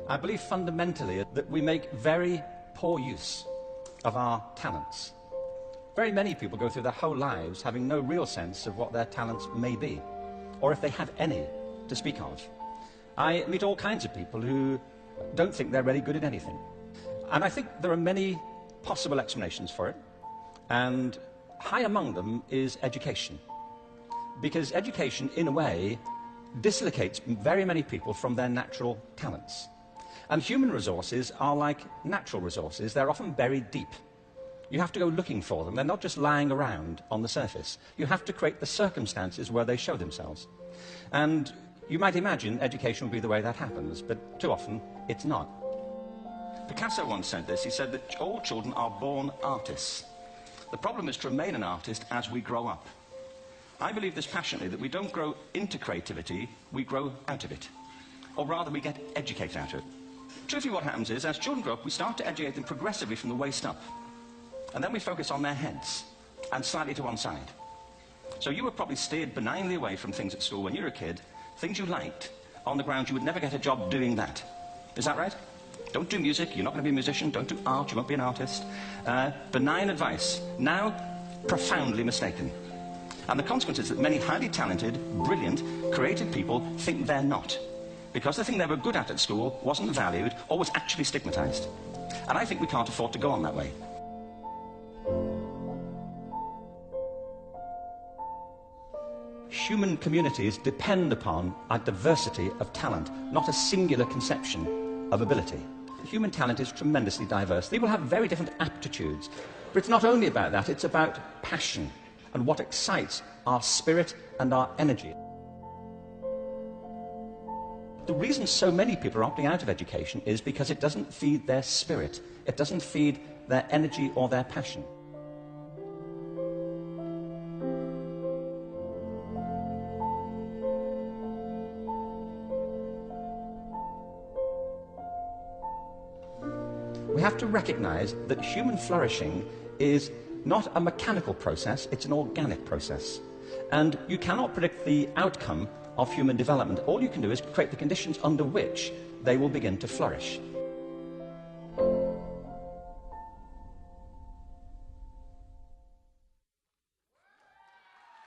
I believe fundamentally that we make very poor use of our talents. Very many people go through their whole lives having no real sense of what their talents may be, or if they have any to speak of. I meet all kinds of people who don't think they're really good at anything. And I think there are many possible explanations for it, and high among them is education. Because education, in a way, dislocates very many people from their natural talents. And human resources are like natural resources. They're often buried deep. You have to go looking for them. They're not just lying around on the surface. You have to create the circumstances where they show themselves. And you might imagine education will be the way that happens, but too often it's not. Picasso once said this. He said that all children are born artists. The problem is to remain an artist as we grow up. I believe this passionately, that we don't grow into creativity, we grow out of it. Or rather, we get educated out of it. Truthfully, what happens is, as children grow up, we start to educate them progressively from the waist up. And then we focus on their heads, and slightly to one side. So you were probably steered benignly away from things at school when you were a kid, things you liked, on the grounds you would never get a job doing that. Is that right? Don't do music, you're not going to be a musician. Don't do art, you won't be an artist. Benign advice. Now, profoundly mistaken. And the consequence is that many highly talented, brilliant, creative people think they're not. Because the thing they were good at school wasn't valued or was actually stigmatized. And I think we can't afford to go on that way. Human communities depend upon a diversity of talent, not a singular conception of ability. Human talent is tremendously diverse. People have very different aptitudes. But it's not only about that, it's about passion and what excites our spirit and our energy. The reason so many people are opting out of education is because it doesn't feed their spirit. It doesn't feed their energy or their passion. We have to recognize that human flourishing is not a mechanical process, it's an organic process. And you cannot predict the outcome of human development. All you can do is create the conditions under which they will begin to flourish.